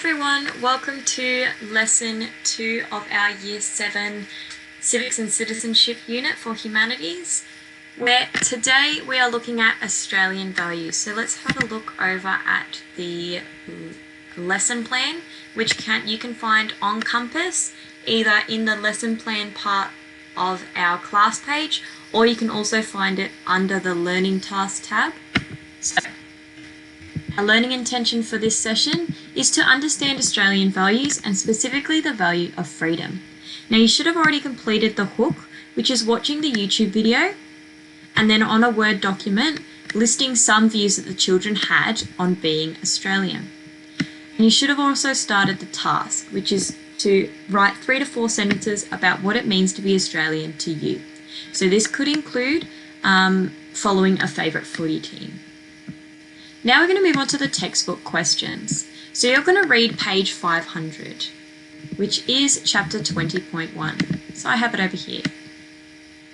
everyone, welcome to lesson 2 of our year 7 Civics and Citizenship unit for Humanities, where today we are looking at Australian values. So let's have a look over at the lesson plan, which you can find on Compass, either in the lesson plan part of our class page, or you can also find it under the Learning Task tab. So, our learning intention for this session is to understand Australian values and specifically the value of freedom. Now you should have already completed the hook, which is watching the YouTube video and then on a Word document listing some views that the children had on being Australian. And you should have also started the task, which is to write 3 to 4 sentences about what it means to be Australian to you. So this could include following a favourite footy team. Now we're going to move on to the textbook questions. So you're going to read page 500, which is chapter 20.1. So I have it over here.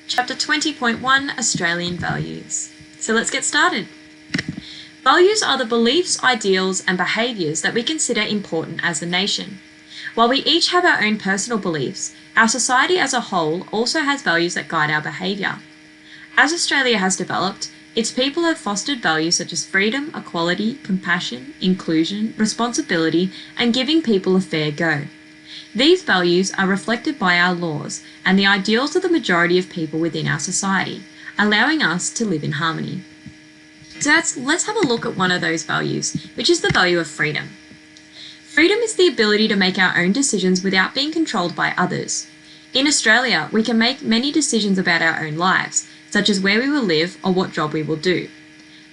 Chapter 20.1, Australian Values. So let's get started. Values are the beliefs, ideals, and behaviours that we consider important as a nation. While we each have our own personal beliefs, our society as a whole also has values that guide our behaviour. As Australia has developed, its people have fostered values such as freedom, equality, compassion, inclusion, responsibility, and giving people a fair go. These values are reflected by our laws and the ideals of the majority of people within our society, allowing us to live in harmony. So let's have a look at one of those values, which is the value of freedom. Freedom is the ability to make our own decisions without being controlled by others. In Australia, we can make many decisions about our own lives, such as where we will live or what job we will do.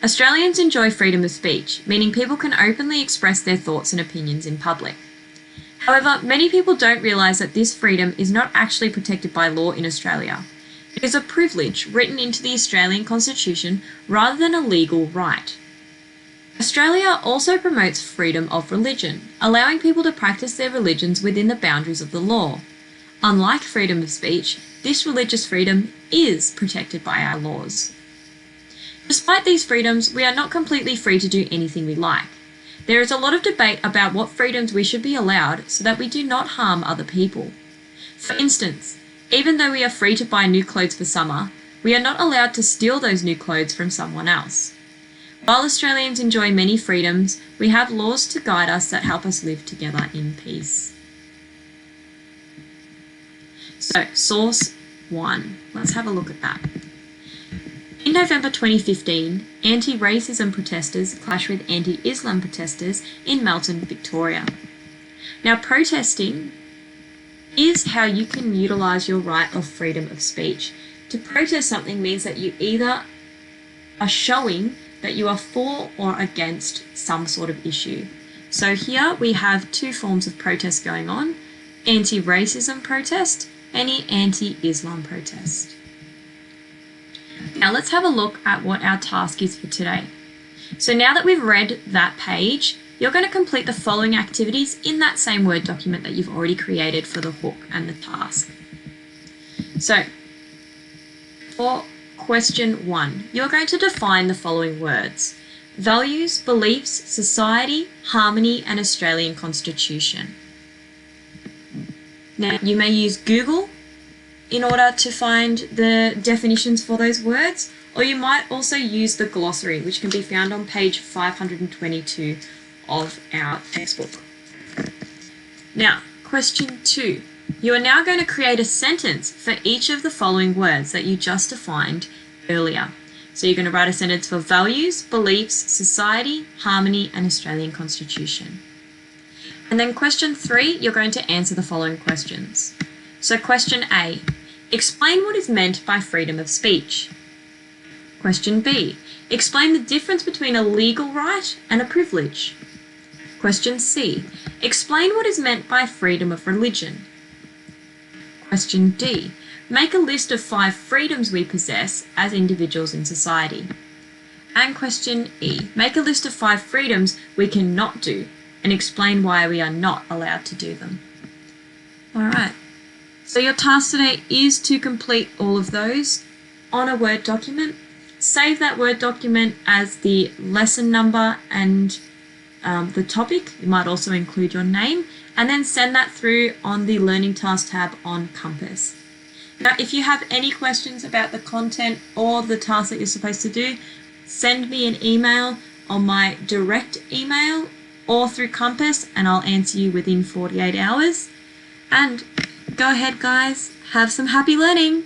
Australians enjoy freedom of speech, meaning people can openly express their thoughts and opinions in public. However, many people don't realise that this freedom is not actually protected by law in Australia. It is a privilege written into the Australian Constitution rather than a legal right. Australia also promotes freedom of religion, allowing people to practice their religions within the boundaries of the law. Unlike freedom of speech, this religious freedom is protected by our laws. Despite these freedoms, we are not completely free to do anything we like. There is a lot of debate about what freedoms we should be allowed so that we do not harm other people. For instance, even though we are free to buy new clothes for summer, we are not allowed to steal those new clothes from someone else. While Australians enjoy many freedoms, we have laws to guide us that help us live together in peace. So, source 1. Let's have a look at that. In November 2015, anti-racism protesters clashed with anti-Islam protesters in Melton, Victoria. Now, protesting is how you can utilise your right of freedom of speech. To protest something means that you either are showing that you are for or against some sort of issue. So here we have 2 forms of protest going on: anti-racism protest, any anti-Islam protest. Now let's have a look at what our task is for today. So now that we've read that page, you're going to complete the following activities in that same Word document that you've already created for the hook and the task. So for question 1, you're going to define the following words: values, beliefs, society, harmony, and Australian Constitution. Now, you may use Google in order to find the definitions for those words, or you might also use the glossary, which can be found on page 522 of our textbook. Now, question 2. You are now going to create a sentence for each of the following words that you just defined earlier. So you're going to write a sentence for values, beliefs, society, harmony, and Australian Constitution. And then question 3, you're going to answer the following questions. So question A, explain what is meant by freedom of speech. Question B, explain the difference between a legal right and a privilege. Question C, explain what is meant by freedom of religion. Question D, make a list of 5 freedoms we possess as individuals in society. And question E, make a list of 5 freedoms we cannot do and explain why we are not allowed to do them. Alright, so your task today is to complete all of those on a Word document. Save that Word document as the lesson number and the topic. You might also include your name, and then send that through on the Learning Task tab on Compass. Now, if you have any questions about the content or the task that you're supposed to do, send me an email on my direct email or through Compass, and I'll answer you within 48 hours. And go ahead, guys, have some happy learning.